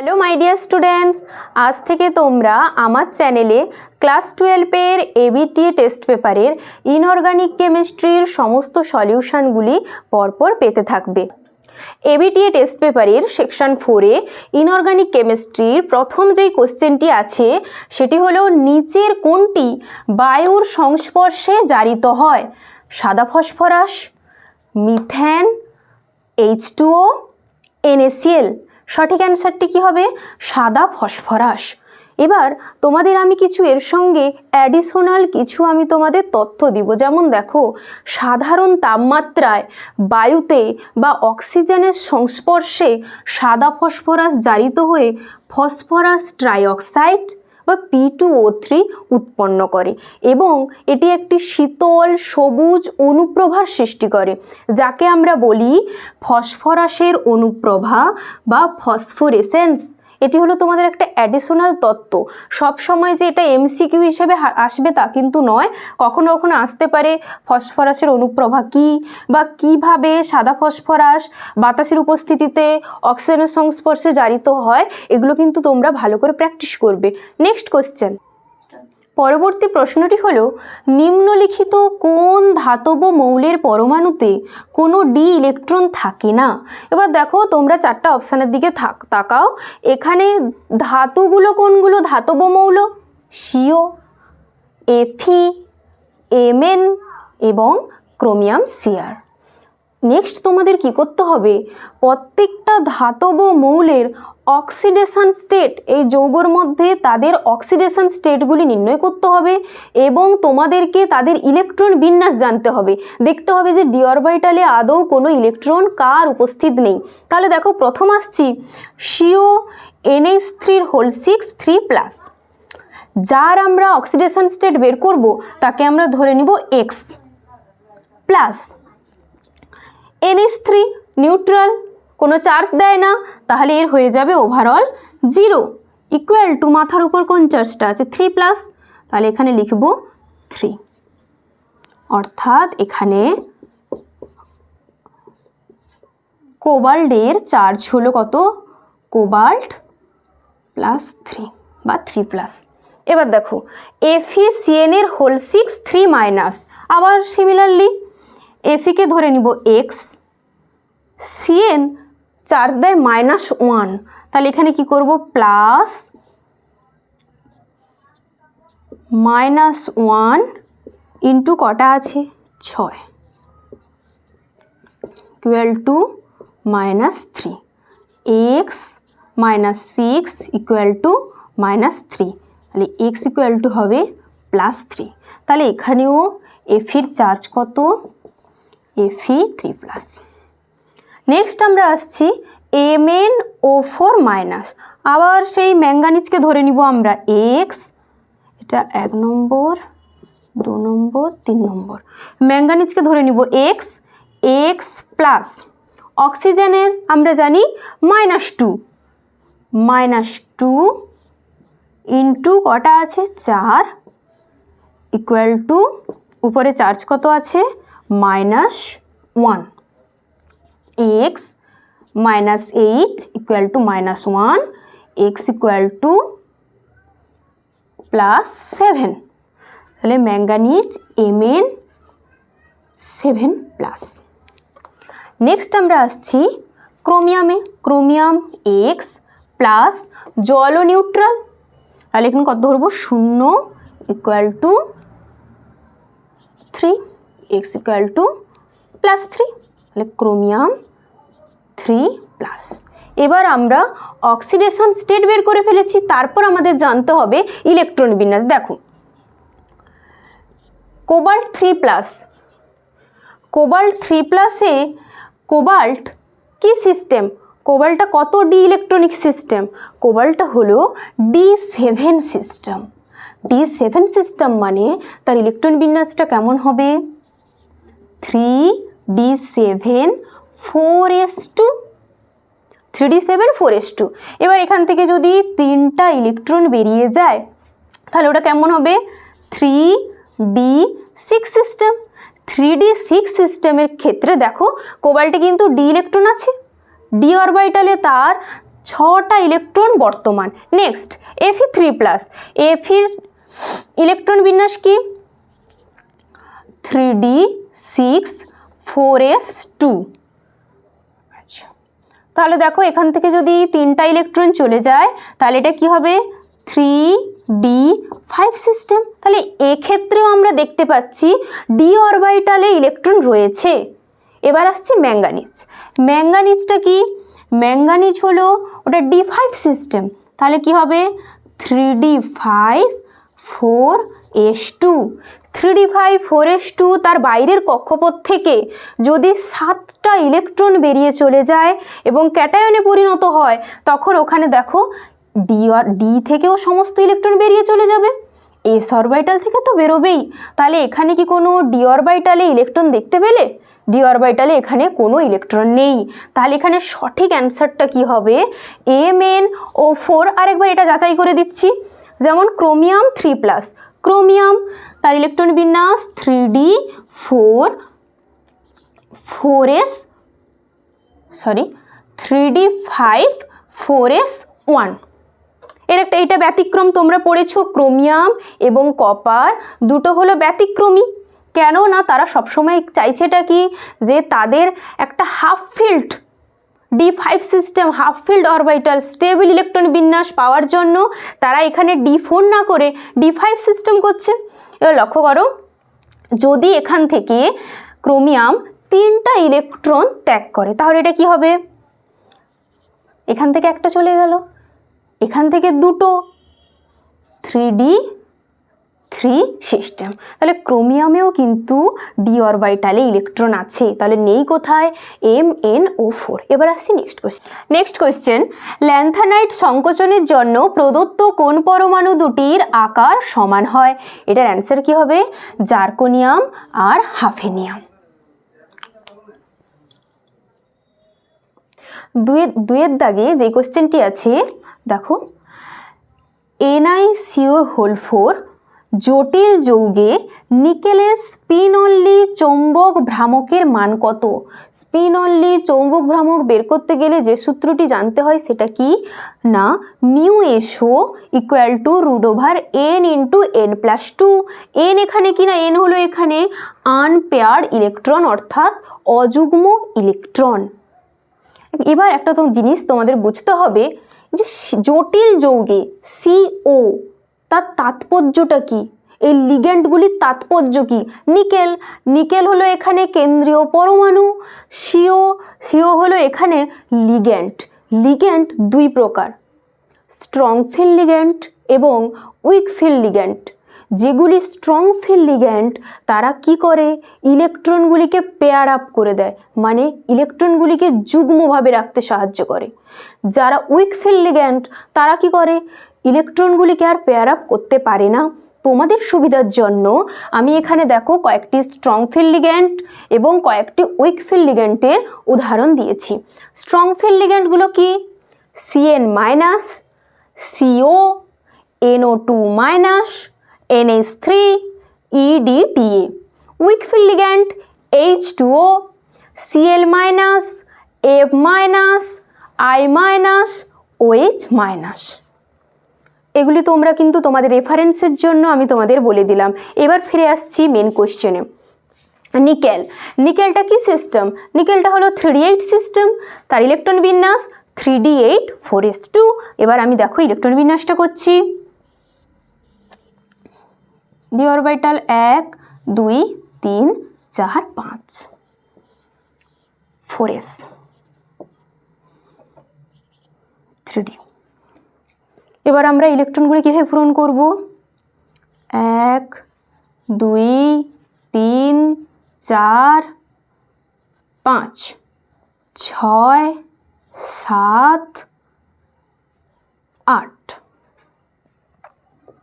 Hello my dear students, আজ থেকে তোমরা আমার চ্যানেলে ক্লাস 12-এর এবিটিএ টেস্ট পেপারের ইনঅর্গানিক কেমিস্ট্রির সমস্ত সলিউশনগুলি পরপর পেতে থাকবে। এবিটিএ টেস্ট পেপারের সেকশন 4-এ ইনঅর্গানিক কেমিস্ট্রির প্রথম যেই কোশ্চেনটি আছে সেটি হলো নিচের কোনটি বায়ুর সংস্পর্শে জারিত হয়? সাদা ফসফরাস, মিথেন, H2O, NaCl। সঠিক অ্যান্সারটি কী হবে? সাদা ফসফরাস। এবার তোমাদের আমি কিছু এর সঙ্গে অ্যাডিশনাল কিছু আমি তোমাদের তথ্য দিব। যেমন দেখো, সাধারণ তাপমাত্রায় বায়ুতে বা অক্সিজেনের সংস্পর্শে সাদা ফসফরাস জারিত হয়ে ফসফরাস ট্রাইঅক্সাইড বা P2O3 উৎপন্ন করে এবং এটি একটি শীতল সবুজ অনুপ্রভার সৃষ্টি করে, যাকে আমরা বলি ফসফরাসের অনুপ্রভা বা ফসফোরেসেন্স। এটি হলো তোমাদের একটা অ্যাডিশনাল তত্ত্ব। সব সময় যে এটা এমসিকিউ হিসেবে আসবে তা কিন্তু নয়, কখনো কখনো আসতে পারে ফসফরাসের অনুপ্রভা কী বা কিভাবে সাদা ফসফরাস বাতাসের উপস্থিতিতে অক্সিজেনের সংস্পর্শে জারিত হয়, এগুলো কিন্তু তোমরা ভালো করে প্র্যাকটিস করবে। নেক্সট কোশ্চেন, পরবর্তী প্রশ্নটি হলো নিম্নলিখিত কোন ধাতব মৌলের পরমাণুতে কোনো ডি ইলেকট্রন থাকে না? এবার দেখো, তোমরা চারটা অপশানের দিকে তাকাও। এখানে ধাতুগুলো কোনগুলো ধাতব মৌল? CO, Fe, Mn এবং ক্রোমিয়াম Cr। নেক্সট তোমাদের কি করতে হবে? প্রত্যেকটা ধাতব মৌলের অক্সিডেশন স্টেট, এই যৌগের মধ্যে তাদের অক্সিডেশন স্টেটগুলি নির্ণয় করতে হবে এবং তোমাদেরকে তাদের ইলেকট্রন বিন্যাস জানতে হবে। দেখতে হবে যে ডি অরবিটালে আদৌ কোনো ইলেকট্রন কার উপস্থিত নেই। তাহলে দেখো, প্রথম আসছি CO NH3 3+, যার আমরা অক্সিডেশন স্টেট বের করব তাকে আমরা ধরে নিব X প্লাস। NH3 নিউট্রাল, কোনো চার্জ দেয় না, তাহলে এর হয়ে যাবে ওভারঅল 0, ইকুয়াল টু মাথার উপর কোন চার্জটা আছে? 3+, তাহলে এখানে লিখব 3। অর্থাৎ এখানে কোবাল্টের চার্জ হলো কত? কোবাল্ট +3 বা 3+। এবার দেখো, FeCN6 3-, আবার সিমিলারলি Fe-কে ধরে নিব X, Cn চার্জ দেয় -1, তাহলে এখানে কি করব? প্লাস -1 ইন্টু কটা আছে? 6 equal to -3, X -6 equal to -3, তাহলে X ইকুয়াল টু হবে +3। তাহলে এখানেও Feর চার্জ কত? Fe 3+। নেক্সট আমরা আসছি MnO4-, আবার সেই ম্যাঙ্গানিজকে ধরে নিব আমরা X, এটা 1 নম্বর 2 নম্বর 3 নম্বর, ম্যাঙ্গানিজকে ধরে নিব X, X প্লাস অক্সিজেনের আমরা জানি -2 ইন্টু কটা আছে? 4 ইকুয়াল টু উপরে চার্জ কত আছে? -1, X -8 equal to -1, X equal to +7, তাহলে ম্যাঙ্গানিজ Mn7+। নেক্সট আমরা আসছি ক্রোমিয়ামে, ক্রোমিয়াম X প্লাস জল ও নিউট্রাল, তাহলে এখানে কত ধরবো? 0 equal to 3, X equal to +3, তাহলে ক্রোমিয়াম 3+। এবার আমরা অক্সিডেশন স্টেট বের করে ফেলেছি, তারপর আমাদের জানতে হবে ইলেকট্রন বিন্যাস। দেখো, কোবাল্ট 3+, কোবাল্ট 3+-এ কোবাল্ট কি সিস্টেম? কোবাল্টটা কত ডি ইলেকট্রনিক সিস্টেম? কোবাল্টটা হলো D7 সিস্টেম। D7 সিস্টেম মানে তার ইলেকট্রন বিন্যাসটা কেমন হবে? 3d7 4s2, 3d7 4s2। এবার এখান থেকে যদি 3টা ইলেকট্রন বেরিয়ে যায় তাহলে ওটা কেমন হবে? 3d6 system. 3d6 সিস্টেমের ক্ষেত্রে দেখো, কোবাল্টে কিন্তু ডি ইলেকট্রন আছে, ডি অরবিটালে তার 6টা ইলেকট্রন বর্তমান। নেক্সট Fe3+, এফির ইলেকট্রন বিন্যাস কি 3d6 4s2। আচ্ছা, তাহলে দেখো এখান থেকে যদি 3টা ইলেকট্রন চলে যায় তাহলে এটা কি হবে 3d5 সিস্টেম। তাহলে এক্ষেত্রেও আমরা দেখতে পাচ্ছি ডি অরবিটালে ইলেকট্রন রয়েছে। এবার আসছে ম্যাঙ্গানিজ। ম্যাঙ্গানিজটা কি, ম্যাঙ্গানিজ হলো ওটা d5 সিস্টেম। তাহলে কি হবে 3d5 4s2। 3d5 4s2 তার বাইরের কক্ষপথ থেকে যদি 7টা ইলেকট্রন বেরিয়ে চলে যায় এবং ক্যাটায়নে পরিণত হয়, তখন ওখানে দেখো ডি থেকেও সমস্ত ইলেকট্রন বেরিয়ে চলে যাবে, এস অরবিটাল থেকে তো বেরোবেই। তাহলে এখানে কি কোনো ডি অরবিটালে ইলেকট্রন দেখতে পেলে? ডি অরবিটালে এখানে কোনো ইলেকট্রন নেই। তাহলে এখানে সঠিক অ্যান্সারটা কি হবে MnO4। আরেকবার এটা যাচাই করে দিচ্ছি, যেমন ক্রোমিয়াম 3+, ক্রোমিয়াম তার ইলেকট্রন বিন্যাস 3d5 4s1। এটা ব্যতিক্রম, তোমরা পড়েছো ক্রোমিয়াম এবং কপার দুটো হলো ব্যতিক্রমী। কেন না তারা সবসময় চাইছেটা কি যে তাদের একটা half field d5 system, half field orbital stable electron বিন্যাস পাওয়ার জন্য তারা এখানে d4 না করে d5 সিস্টেম করছে। এবার লক্ষ্য করো, যদি এখান থেকে ক্রোমিয়াম 3টা ইলেকট্রন ত্যাগ করে তাহলে এটা কি হবে, এখান থেকে একটা চলে গেল, এখান থেকে দুটো, 3d3 সিস্টেম। তাহলে ক্রোমিয়ামেও কিন্তু ডি অরবিটালে ইলেকট্রন আছে, তাহলে নেই কোথায় MnO4। এবার আসছি নেক্সট কোয়েশ্চেন, ল্যান্থানাইট সংকোচনের জন্য প্রদত্ত কোন পরমাণু দুটির আকার সমান হয়? এটার অ্যান্সার কি হবে জার্কোনিয়াম আর হাফেনিয়াম। দুয়ের দাগে যে কোয়েশ্চেনটি আছে দেখো, NiCO4 জটিল যৌগে নিকেলের স্পিন অনলি চৌম্বক ভ্রামকের মান কত? স্পিন অনলি চৌম্বক ভ্রামক বের করতে গেলে যে সূত্রটি জানতে হয় সেটা কি না μSO √n × n+2। n এখানে কি না, n হলো এখানে আনপেয়ার্ড ইলেকট্রন অর্থাৎ অযুগ্ম ইলেকট্রন। এবার একটা জিনিস তোমাদের বুঝতে হবে যে জটিল যৌগে CO তার তাৎপর্যটা কি, এই লিগ্যান্ডগুলির তাৎপর্য কি। নিকেল হলো এখানে কেন্দ্রীয় পরমাণু, সিও হলো এখানে লিগ্যান্ড দুই প্রকার, স্ট্রং ফিল্ড লিগ্যান্ড এবং উইক ফিল্ড লিগ্যান্ড। যেগুলি স্ট্রং ফিল্ড লিগ্যান্ড তারা কি করে, ইলেকট্রনগুলিকে পেয়ার আপ করে দেয়, মানে ইলেকট্রনগুলিকে যুগ্মভাবে রাখতে সাহায্য করে। যারা উইক ফিল্ড লিগ্যান্ড তারা কি করে, ইলেকট্রনগুলিকে আর পেয়ার আপ করতে পারে না। তোমাদের সুবিধার জন্য আমি এখানে দেখো কয়েকটি স্ট্রং ফিল্ড লিগ্যান্ড এবং কয়েকটি উইক ফিল্ড লিগ্যান্ডের উদাহরণ দিয়েছি। স্ট্রং ফিল্ড লিগ্যান্ডগুলো কি CN-, CO, NO2-, NH3, EDTA। Week field ligand H2O, Cl-, F-, I-, OH-। এগুলি তোমরা কিন্তু তোমাদের রেফারেন্সের জন্য আমি তোমাদের বলে দিলাম। এবার ফিরে আসছি মেন কোশ্চেনে। নিকেলটা কি সিস্টেম? নিকেলটা হলো 3d8 সিস্টেম, তার ইলেকট্রন বিন্যাস 3d8 4s2। এবার আমি দেখো ইলেকট্রন বিন্যাসটা করছি। D orbital 1 2 3 4 5 4s 3d। এবার আমরা ইলেকট্রনগুলি কীভাবে পূরণ করব? 1 2 3 4 5 6 7 8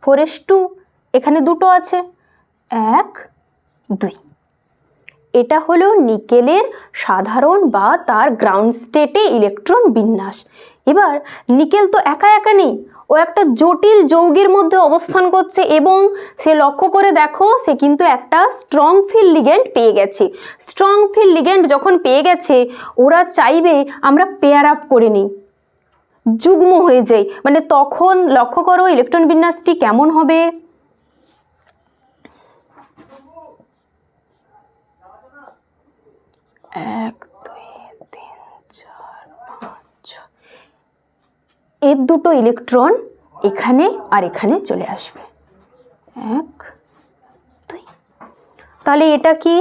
4s2 এখানে দুটো আছে 1 2। এটা হলো নিকেলের সাধারণ বা তার গ্রাউন্ড স্টেটে ইলেকট্রন বিন্যাস। এবার নিকেল তো একা একা নেই, ও একটা জটিল যৌগের মধ্যে অবস্থান করছে এবং সে লক্ষ্য করে দেখো সে কিন্তু একটা স্ট্রং ফিল্ড লিগ্যান্ড পেয়ে গেছে। স্ট্রং ফিল্ড লিগ্যান্ড যখন পেয়ে গেছে ওরা চাইবে আমরা পেয়ার আপ করে নিই, যুগ্ম হয়ে যায়, মানে তখন লক্ষ্য করো ইলেকট্রন বিন্যাসটি কেমন হবে। এক, দুই, তিন, চার, পাঁচ, এর দুটো ইলেকট্রন এখানে আর এখানে চলে আসবে। এক, দুই, তাহলে এটা কি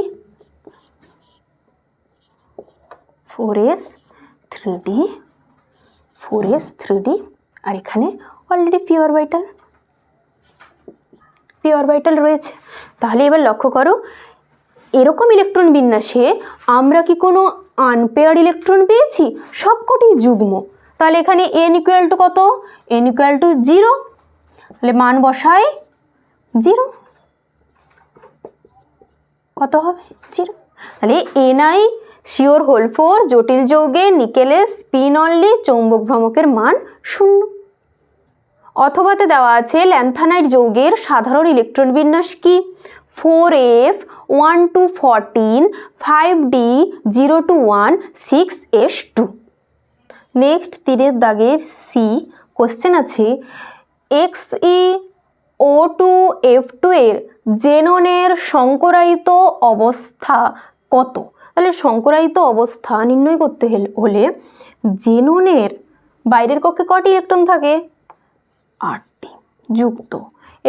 4s3d, 4s3d, আর এখানে অলরেডি p অরবিটাল রয়েছে। তাহলে এবার লক্ষ্য করো এরকম ইলেকট্রন বিন্যাসে আমরা কি কোনো আনপেয়ার্ড ইলেকট্রন পেয়েছি? সবকটি যুগ্ম। তাহলে এখানে n ইকুয়াল টু কত? n ইকুয়াল টু 0, তাহলে মান বসাই 0, কত হবে? 0। তাহলে NiCO4 জটিল যৌগে নিকেলের স্পিন অনলি চৌম্বক ভ্রামকের মান 0। অথবাতে দেওয়া আছে ল্যান্থানাইট যৌগের সাধারণ ইলেকট্রন বিন্যাস কি? 4f 1 to 14, 5d 0 to 1, 6s2। Next তীরের দাগের সি কোশ্চেন আছে XeO2F2 এর জেননের সংকরায়িত অবস্থা কত? তাহলে সংকরায়িত অবস্থা নির্ণয় করতে হলে জেননের বাইরের কক্ষে কটি ইলেকট্রন থাকে? 8টি যুক্ত।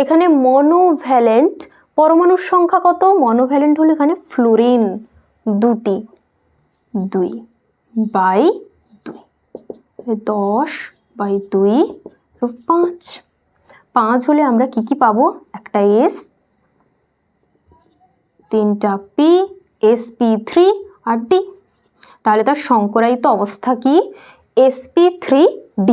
এখানে মনোভ্যালেন্ট পরমাণুর সংখ্যা কত? মনোভ্যালেন্ট হলে এখানে ফ্লোরিন 2টি, 2/2, 10/2, 5 হলে আমরা কি কি পাবো? একটা S, 3টা P, sp3 আর D। তাহলে তার সংকরায়িত অবস্থা কি? sp3d।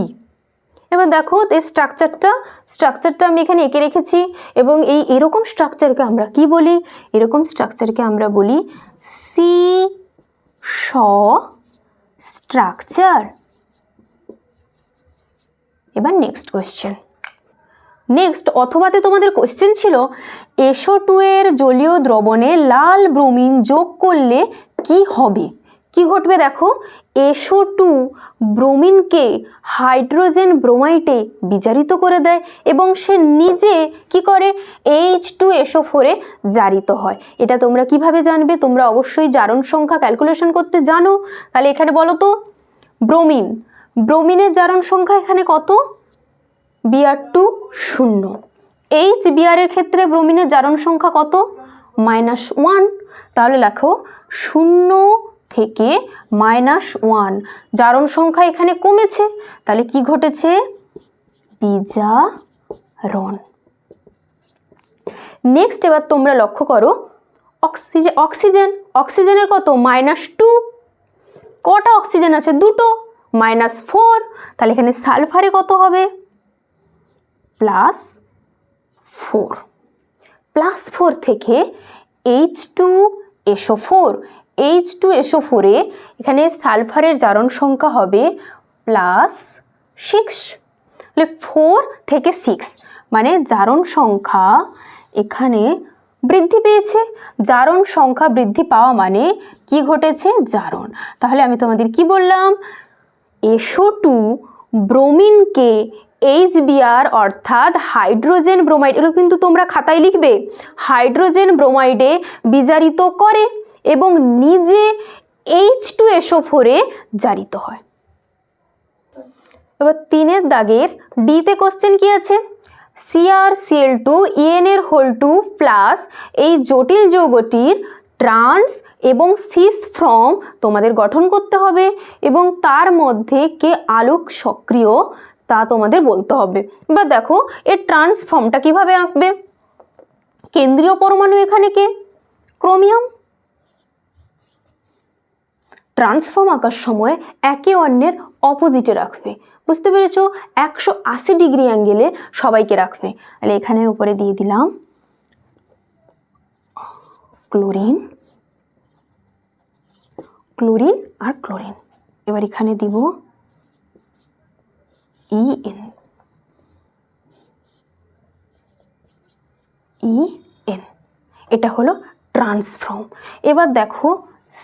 এবার দেখো এই স্ট্রাকচারটা আমি এখানে এঁকে রেখেছি, এবং এরকম স্ট্রাকচারকে আমরা কি বলি? এরকম স্ট্রাকচারকে আমরা বলি C-স স্ট্রাকচার। এবার নেক্সট কোয়েশ্চেন। নেক্সট অথবাতে তোমাদের কোয়েশ্চেন ছিল SO2 এর জলীয় দ্রবণে লাল ব্রোমিন যোগ করলে কি হবে? কি ঘটবে দেখো, SO2 ব্রোমিনকে হাইড্রোজেন ব্রোমাইডে বিজারিত করে দেয় এবং সে নিজে কি করে? H2SO4 এ জারিত হয়। এটা তোমরা কিভাবে জানবে? তোমরা অবশ্যই জারণ সংখ্যা ক্যালকুলেশন করতে জানো। তাহলে এখানে বলো তো ব্রোমিনের জারণ সংখ্যা এখানে কত? Br2 0। HBr এর ক্ষেত্রে ব্রোমিনের জারণ সংখ্যা কত? -1। তাহলে লেখো 0 থেকে -1, জারণ সংখ্যা এখানে কমেছে, তাহলে কি ঘটেছে? বিজারণ। নেক্সট এবার তোমরা লক্ষ্য করো অক্সিজেনের কত? -2। কটা অক্সিজেন আছে? দুটো, -4। তাহলে এখানে সালফারে কত হবে? +4 থেকে H2SO4 এ এখানে সালফারের জারণ সংখ্যা হবে +6। তাহলে 4 থেকে 6 মানে জারণ সংখ্যা এখানে বৃদ্ধি পেয়েছে। জারণ সংখ্যা বৃদ্ধি পাওয়া মানে কি ঘটেছে? জারণ। তাহলে আমি তোমাদের কি বললাম? SO2 ব্রোমিনকে HBr অর্থাৎ হাইড্রোজেন ব্রোমাইড, এগুলো কিন্তু তোমরা খাতায় লিখবে, হাইড্রোজেন ব্রোমাইডে বিজারিত করে এবং নিজে H2SO4 এ জারিত হয়। এবার 3-এর দাগের ডিতে কোশ্চেন কি আছে? CrCl2 EnR2 প্লাস এই জটিল যৌগটির ট্রান্স এবং সিস ফর্ম তোমাদের গঠন করতে হবে এবং তার মধ্যে কে আলোক সক্রিয় তা তোমাদের বলতে হবে। এবার দেখো এর ট্রান্স ফর্মটা কিভাবে আঁকবে? কেন্দ্রীয় পরমাণু এখানে কে? ক্রোমিয়াম। ট্রান্সফর্ম আঁকার সময় একে অন্যের অপোজিটে রাখবে, বুঝতে পেরেছো? 180 ডিগ্রি অ্যাঙ্গেলে সবাইকে রাখবে। তাহলে এখানে উপরে দিয়ে দিলাম ক্লোরিন আর ক্লোরিন। এবার এখানে দিব EN। এটা হলো ট্রান্সফর্ম। এবার দেখো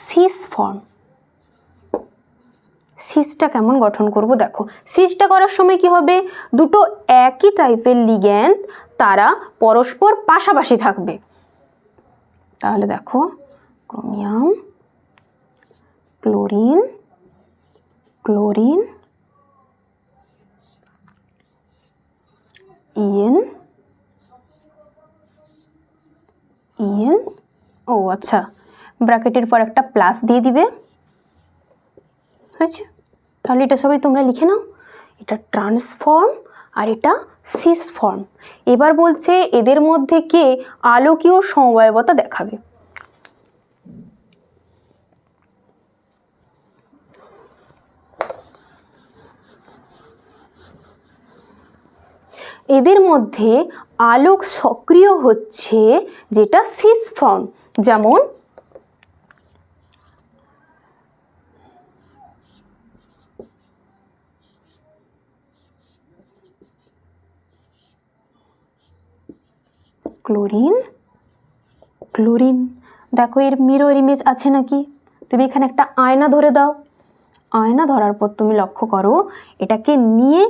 সিস সিসটা কেমন গঠন করব দেখো। সিসটা করার সময় কি হবে, দুটো একই টাইপের লিগ্যান্ড তারা পরস্পর পাশাপাশি থাকবে। তাহলে দেখো chromium, chlorine, chlorine, EN, EN, ও আচ্ছা ব্র্যাকেটের পর একটা প্লাস দিয়ে দিবে, হয়েছে। তাহলে এটা সবাই তোমরা লিখে নাও, এটা ট্রান্সফর্ম আর এটা সিস ফর্ম। এবার বলছে এদের মধ্যে কে আলোকীয় সমবায়বতা দেখাবে। এদের মধ্যে আলোক সক্রিয় হচ্ছে যেটা সিস ফর্ম, যেমন ক্লোরিন, ক্লোরিন। দেখো এর মিরর ইমেজ আছে নাকি, তুমি এখানে একটা আয়না ধরে দাও, আয়না ধরার পর তুমি লক্ষ্য করো এটাকে নিয়ে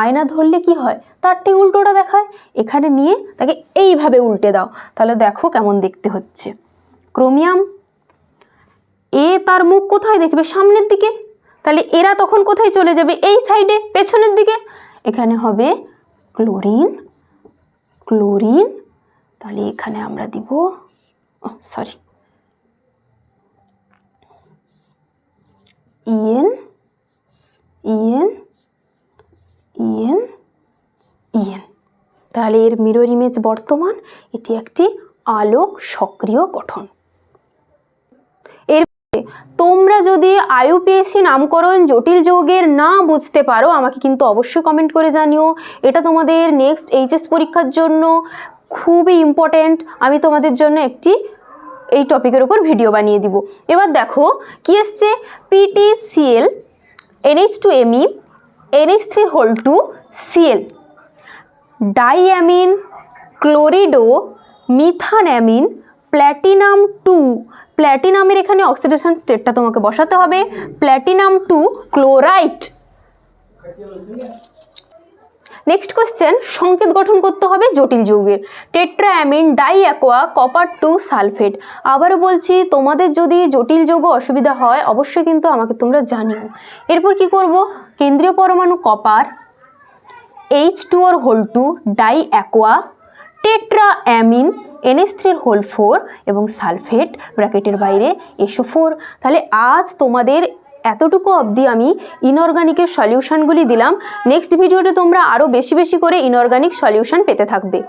আয়না ধরলে কি হয়, তার ঠিক উল্টোটা দেখায়। এখানে নিয়ে তাকে এইভাবে উল্টে দাও, তাহলে দেখো কেমন দেখতে হচ্ছে। ক্রোমিয়াম, এ তার মুখ কোথায় দেখবে, সামনের দিকে, তাহলে এরা তখন কোথায় চলে যাবে, এই সাইডে পেছনের দিকে। এখানে হবে ক্লোরিন, ক্লোরিন, তাহলে এখানে আমরা দিব sorry N, N, N, N. তাহলে এর মিরর ইমেজ বর্তমান, এটি একটি আলোক সক্রিয় গঠন। এর তোমরা যদি আইইউপিএসসি নামকরণ জটিল যৌগের না বুঝতে পারো আমাকে কিন্তু অবশ্যই কমেন্ট করে জানিও। এটা তোমাদের নেক্সট এইচএস পরীক্ষার জন্য খুবই ইম্পর্ট্যান্ট। আমি তোমাদের জন্য একটি এই টপিকের উপর ভিডিও বানিয়ে দিব। এবার দেখো কি এসছে, PTCl, NH2Me, NH3 Cl, diammine, chlorido, methanamine, platinum 2, প্ল্যাটিনামের এখানে অক্সিডেশন স্টেটটা তোমাকে বসাতে হবে, প্ল্যাটিনাম 2 ক্লোরাইড। নেক্সট কোশ্চেন, সংকেত গঠন করতে হবে জটিল যৌগের, টেট্রাঅ্যামিন ডাইঅ্যাকোয়া কপার 2 সালফেট। আবারও বলছি তোমাদের যদি জটিল যৌগ অসুবিধা হয় অবশ্যই কিন্তু আমাকে তোমরা জানিও। এরপর কি করব, কেন্দ্রীয় পরমাণু কপার, H2O2 ডাইঅ্যাকোয়া, টেট্রাঅ্যামিন, NH3 এবং সালফেট ব্র্যাকেটের বাইরে SO4। তাহলে আজ তোমাদের এতটুকু অবধি আমি ইনঅর্গানিকের সলিউশনগুলি দিলাম। নেক্সট ভিডিওতে তোমরা আরও বেশি বেশি করে ইনঅর্গানিক সলিউশন পেতে থাকবে।